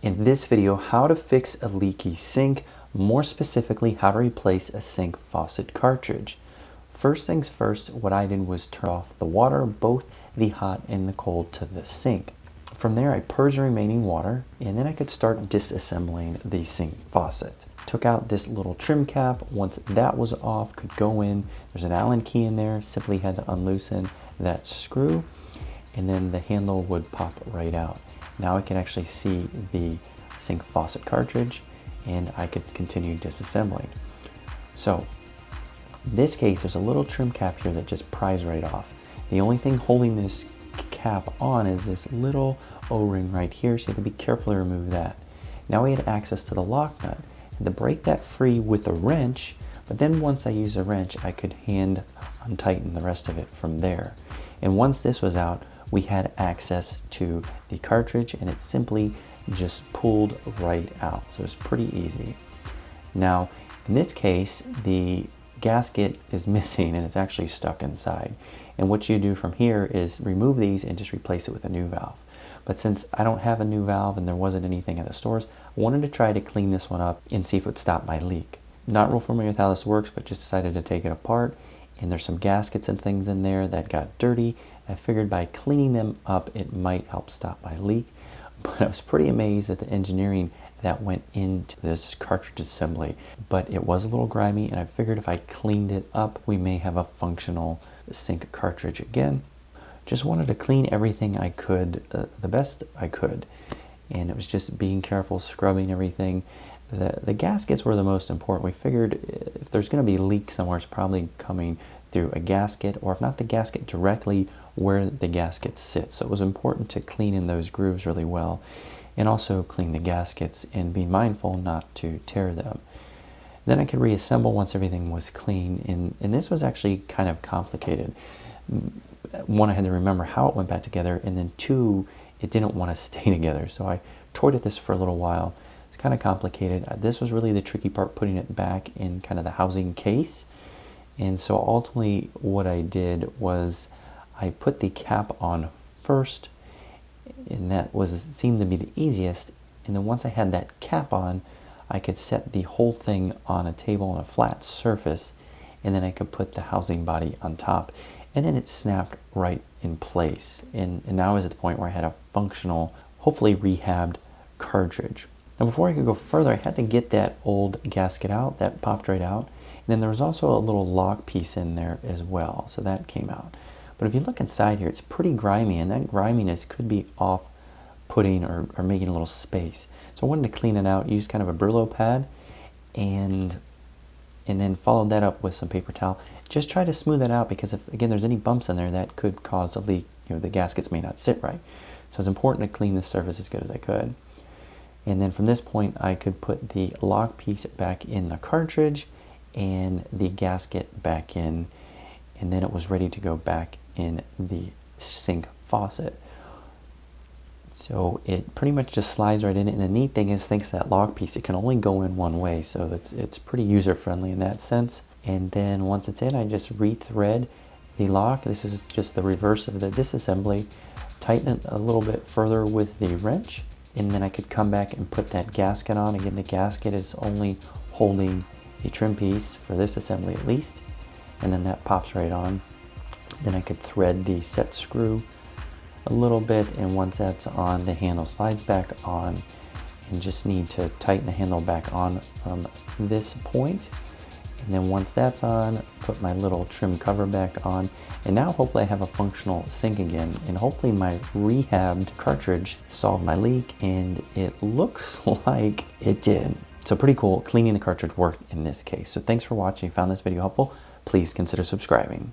In this video, how to fix a leaky sink, more specifically how to replace a sink faucet cartridge. First things first, what I did was turn off the water, both the hot and the cold, to the sink. From there I purged the remaining water and then I could start disassembling the sink faucet. Took out this little trim cap. Once that was off, could go in. There's an Allen key in there, simply had to unloosen that screw and then the handle would pop right out. Now I can actually see the sink faucet cartridge and I could continue disassembling. So in this case, there's a little trim cap here that just pries right off. The only thing holding this cap on is this little O-ring right here, so you have to be careful to remove that. Now we had access to the lock nut. I had to break that free with a wrench, but then once I used a wrench, I could hand untighten the rest of it from there. And once this was out, we had access to the cartridge and it simply just pulled right out. So it's pretty easy. Now, in this case, the gasket is missing and it's actually stuck inside. And what you do from here is remove these and just replace it with a new valve. But since I don't have a new valve and there wasn't anything at the stores, I wanted to try to clean this one up and see if it would stop my leak. Not real familiar with how this works, but just decided to take it apart. And there's some gaskets and things in there that got dirty. I figured by cleaning them up, it might help stop my leak. But I was pretty amazed at the engineering that went into this cartridge assembly. But it was a little grimy, and I figured if I cleaned it up, we may have a functional sink cartridge again. Just wanted to clean everything I could, the best I could. And it was just being careful, scrubbing everything. The gaskets were the most important. We figured if there's going to be a leak somewhere, it's probably coming through a gasket, or if not the gasket, directly where the gasket sits. So it was important to clean in those grooves really well, and also clean the gaskets and be mindful not to tear them. Then I could reassemble once everything was clean, and this was actually kind of complicated. One, I had to remember how it went back together, and then two, it didn't want to stay together. So I toyed with this for a little while. It's kind of complicated. This was really the tricky part, putting it back in kind of the housing case. And so ultimately what I did was I put the cap on first, and that seemed to be the easiest. And then once I had that cap on, I could set the whole thing on a table on a flat surface, and then I could put the housing body on top, and then it snapped right in place. And now I was at the point where I had a functional, hopefully rehabbed cartridge. Now before I could go further, I had to get that old gasket out. That popped right out. And then there was also a little lock piece in there as well, so that came out. But if you look inside here, it's pretty grimy, and that griminess could be off-putting or making a little space. So I wanted to clean it out, use kind of a Brillo pad, and then followed that up with some paper towel. Just try to smooth it out, because if, again, there's any bumps in there, that could cause a leak. The gaskets may not sit right. So it's important to clean the surface as good as I could. And then from this point, I could put the lock piece back in the cartridge and the gasket back in, and then it was ready to go back in the sink faucet. So it pretty much just slides right in it, and the neat thing is, thanks to that lock piece, it can only go in one way, so it's pretty user-friendly in that sense. And then once it's in, I just rethread the lock. This is just the reverse of the disassembly. Tighten it a little bit further with the wrench, and then I could come back and put that gasket on. Again, the gasket is only holding the trim piece for this assembly at least, and then that pops right on. Then I could thread the set screw a little bit, and once that's on, the handle slides back on, and just need to tighten the handle back on from this point. And then once that's on, put my little trim cover back on, and now hopefully I have a functional sink again, and hopefully my rehabbed cartridge solved my leak, and it looks like it did. So pretty cool. Cleaning the cartridge worked in this case. So thanks for watching. If you found this video helpful, please consider subscribing.